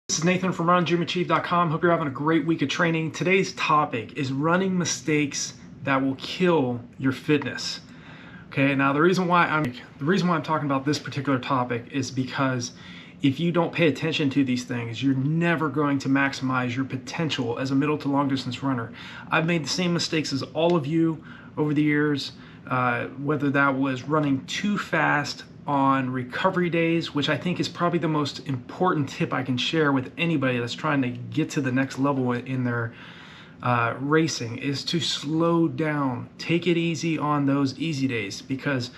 This is Nathan from RunDreamAchieve.com. Hope you're having a great week of training. Today's topic is running mistakes that will kill your fitness. Okay, now the reason why I'm talking about this particular topic is because if you don't pay attention to these things, you're never going to maximize your potential as a middle to long distance runner. I've made the same mistakes as all of you over the years, whether that was running too fast on recovery days, which I think is probably the most important tip I can share with anybody that's trying to get to the next level in their racing, is to slow down. Take it easy on those easy days, because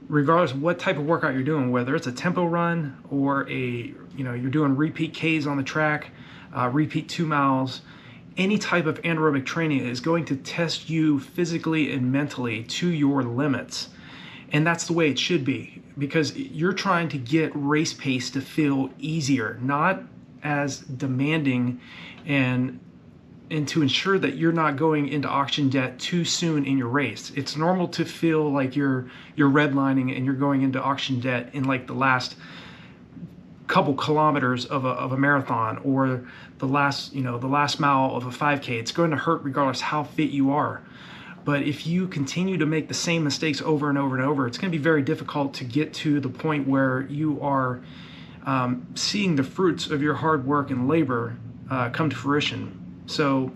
regardless of what type of workout you're doing, whether it's a tempo run or you're doing repeat Ks on the track, repeat 2 miles, any type of anaerobic training is going to test you physically and mentally to your limits. And that's the way it should be, because you're trying to get race pace to feel easier, not as demanding, and to ensure that you're not going into oxygen debt too soon in your race. It's normal to feel like you're redlining and you're going into oxygen debt in like the last couple kilometers of a marathon, or the last mile of a 5K. It's going to hurt regardless how fit you are. But if you continue to make the same mistakes over and over and over, it's going to be very difficult to get to the point where you are seeing the fruits of your hard work and labor come to fruition. So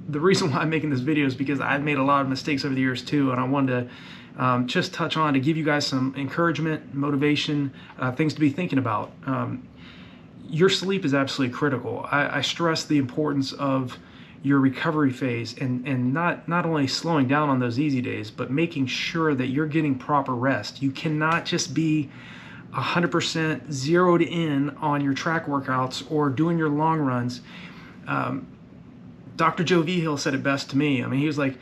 the reason why I'm making this video is because I've made a lot of mistakes over the years too, and I wanted to just touch on to give you guys some encouragement, motivation, things to be thinking about. Your sleep is absolutely critical. I stress the importance of your recovery phase, and not only slowing down on those easy days, but making sure that you're getting proper rest. You cannot just be 100% zeroed in on your track workouts or doing your long runs. Dr. Joe Vigil said it best to me. I mean, he was like,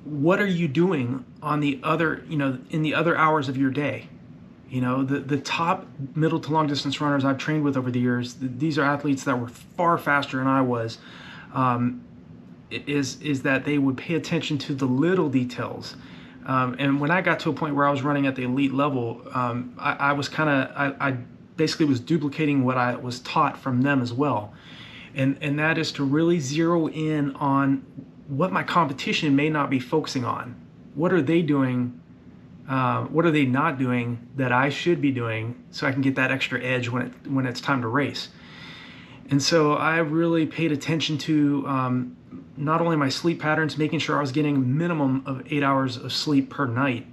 what are you doing on the other, in the other hours of your day? The top middle to long distance runners I've trained with over the years, these are athletes that were far faster than I was, is that they would pay attention to the little details. And when I got to a point where I was running at the elite level, I basically was duplicating what I was taught from them as well. And that is to really zero in on what my competition may not be focusing on. What are they doing? What are they not doing that I should be doing, so I can get that extra edge when it's time to race? And so I really paid attention to not only my sleep patterns, making sure I was getting a minimum of 8 hours of sleep per night,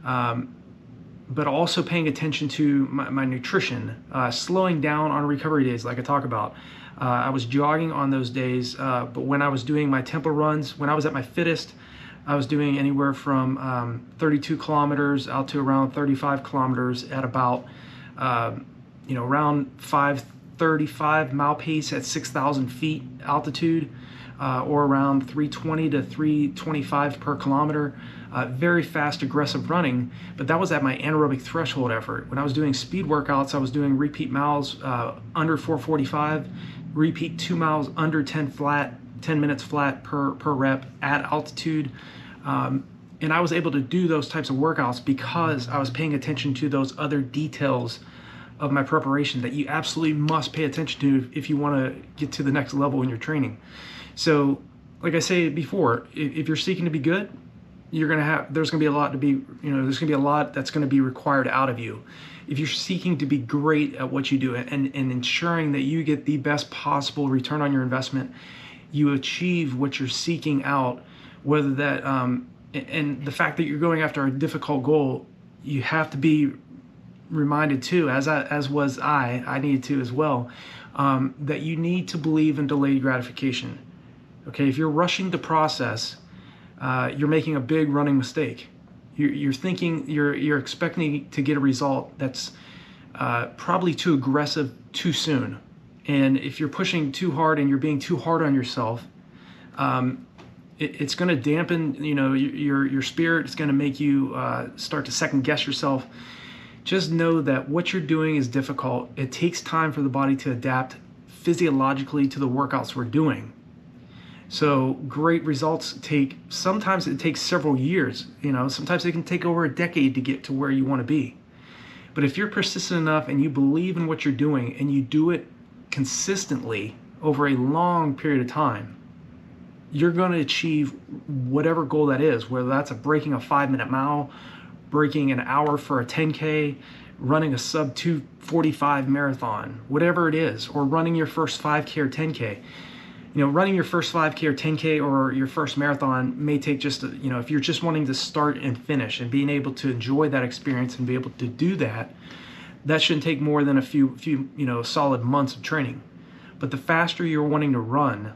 but also paying attention to my nutrition, slowing down on recovery days like I talk about. I was jogging on those days, but when I was doing my tempo runs, when I was at my fittest, I was doing anywhere from 32 kilometers out to around 35 kilometers at about, around 535 mile pace at 6,000 feet altitude, or around 320 to 325 per kilometer. Very fast, aggressive running, but that was at my anaerobic threshold effort. When I was doing speed workouts, I was doing repeat miles under 445, repeat 2 miles under 10 minutes flat per rep at altitude. And I was able to do those types of workouts because I was paying attention to those other details of my preparation that you absolutely must pay attention to if you want to get to the next level in your training. So, like I said before, if you're seeking to be good, there's going to be a lot that's going to be required out of you. If you're seeking to be great at what you do and ensuring that you get the best possible return on your investment, you achieve what you're seeking out, whether that, and the fact that you're going after a difficult goal, you have to be reminded too, as was I needed to as well, that you need to believe in delayed gratification. Okay, if you're rushing the process, you're making a big running mistake. You're expecting to get a result that's probably too aggressive too soon. And if you're pushing too hard and you're being too hard on yourself, it's going to dampen, your spirit. It's going to make you start to second guess yourself. Just know that what you're doing is difficult. It takes time for the body to adapt physiologically to the workouts we're doing. So great results sometimes it takes several years, sometimes it can take over a decade to get to where you want to be. But if you're persistent enough and you believe in what you're doing and you do it consistently over a long period of time, you're going to achieve whatever goal that is, whether that's breaking a 5-minute mile, breaking an hour for a 10K, running a sub 2:45 marathon, whatever it is, or running your first 5K or 10K. Running your first 5K or 10K or your first marathon may take just, if you're just wanting to start and finish and being able to enjoy that experience and be able to do that, that shouldn't take more than a few solid months of training. But the faster you're wanting to run,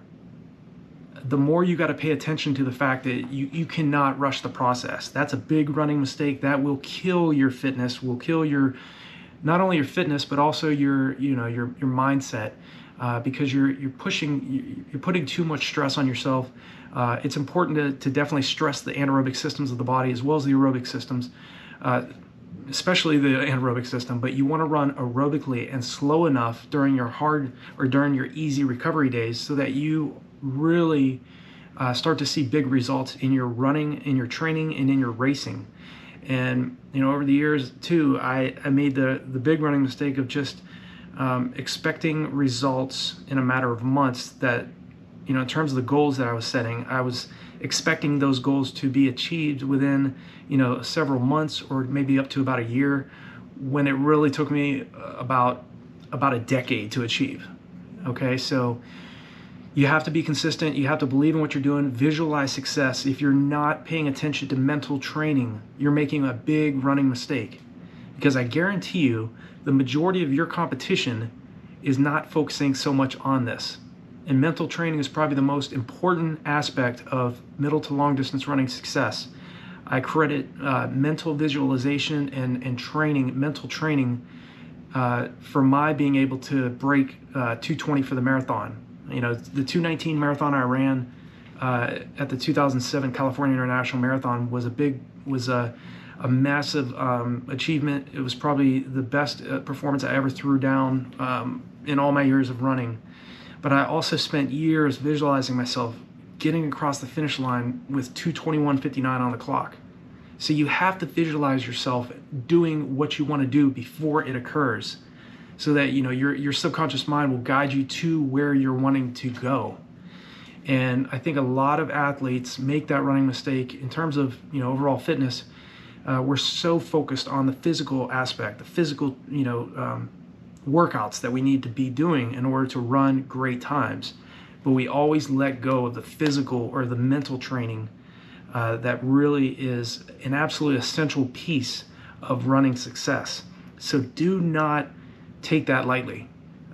the more you got to pay attention to the fact that you cannot rush the process. That's a big running mistake. That will kill your fitness, will kill not only your fitness, but also your mindset, because you're putting too much stress on yourself. It's important to definitely stress the anaerobic systems of the body as well as the aerobic systems, especially the anaerobic system, but you want to run aerobically and slow enough during your hard or during your easy recovery days so that you really start to see big results in your running, in your training, and in your racing. And over the years too, I made the big running mistake of just expecting results in a matter of months. That in terms of the goals that I was setting, I was expecting those goals to be achieved within several months or maybe up to about a year, when it really took me about a decade to achieve. Okay, so you have to be consistent. You have to believe in what you're doing. Visualize success. If you're not paying attention to mental training, you're making a big running mistake, because I guarantee you the majority of your competition is not focusing so much on this. And mental training is probably the most important aspect of middle to long distance running success. I credit mental visualization and training, mental training, for my being able to break 2:20 for the marathon. The 2:19 marathon I ran at the 2007 California International Marathon was a massive achievement. It was probably the best performance I ever threw down in all my years of running. But I also spent years visualizing myself getting across the finish line with 2:21:59 on the clock. So you have to visualize yourself doing what you want to do before it occurs, so that your subconscious mind will guide you to where you're wanting to go. And I think a lot of athletes make that running mistake in terms of overall fitness. We're so focused on the physical aspect, the physical workouts that we need to be doing in order to run great times, but we always let go of the physical or the mental training that really is an absolute essential piece of running success. So do not take that lightly.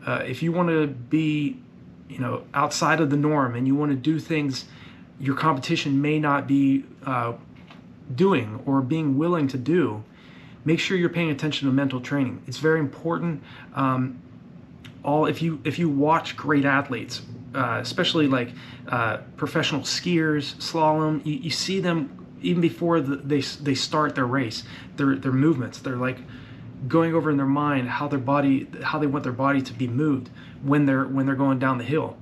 If you want to be outside of the norm and you want to do things your competition may not be doing or being willing to do, make sure you're paying attention to mental training. It's very important. If you watch great athletes, especially like professional skiers, slalom, you see them even before they start their race, their movements. They're like going over in their mind how they want their body to be moved when they're going down the hill.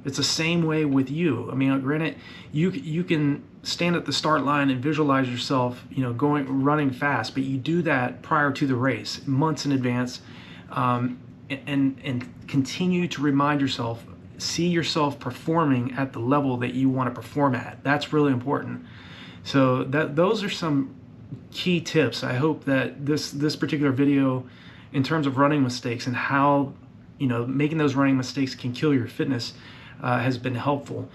It's the same way with you. I mean, granted, you can stand at the start line and visualize yourself, running fast, but you do that prior to the race, months in advance, and continue to remind yourself, see yourself performing at the level that you want to perform at. That's really important. So those are some key tips. I hope that this particular video, in terms of running mistakes and how making those running mistakes can kill your fitness, has been helpful.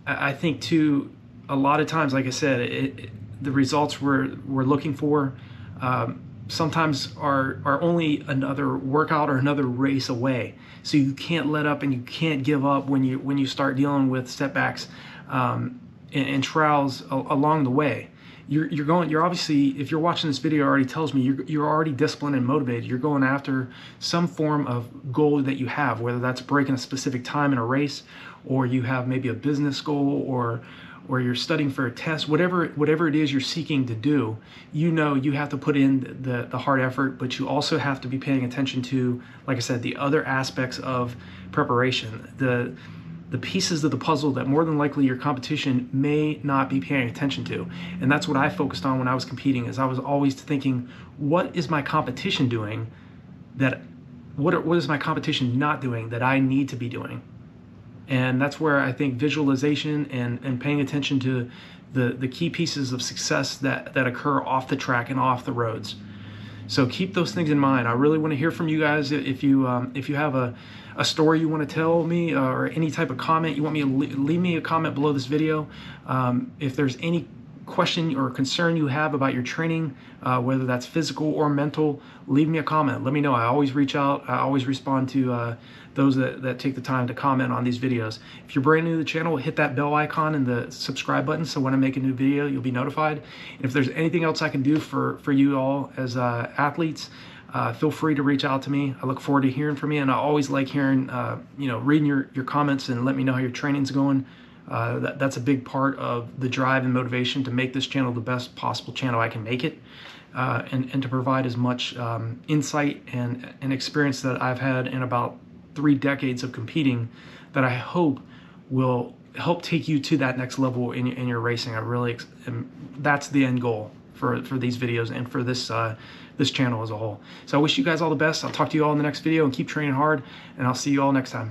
I think too, a lot of times, like I said, the results we're looking for sometimes are only another workout or another race away. So you can't let up and you can't give up when you start dealing with setbacks and trials along the way. You're obviously, if you're watching this video, it already tells me you're already disciplined and motivated. You're going after some form of goal that you have, whether that's breaking a specific time in a race, or you have maybe a business goal, or you're studying for a test, whatever it is you're seeking to do. You have to put in the hard effort, but you also have to be paying attention to, like I said, the other aspects of preparation, the pieces of the puzzle that more than likely your competition may not be paying attention to. And that's what I focused on when I was competing, is I was always thinking, what is my competition doing that what is my competition not doing that I need to be doing? And that's where I think visualization and paying attention to the key pieces of success that occur off the track and off the roads. So keep those things in mind. I really want to hear from you guys. If you have a story you want to tell me, or any type of comment you want me to leave me a comment below this video. If there's any question or concern you have about your training, whether that's physical or mental, leave me a comment. Let me know. I always reach out. I always respond to those that take the time to comment on these videos. If you're brand new to the channel, hit that bell icon and the subscribe button so when I make a new video, you'll be notified. And if there's anything else I can do for you all as athletes, feel free to reach out to me. I look forward to hearing from you, and I always like hearing, reading your comments and let me know how your training's going. That's a big part of the drive and motivation to make this channel the best possible channel I can make it, and to provide as much insight and experience that I've had in about 3 decades of competing that I hope will help take you to that next level in your racing. That's the end goal for these videos and for this channel as a whole. So I wish you guys all the best. I'll talk to you all in the next video, and keep training hard, and I'll see you all next time.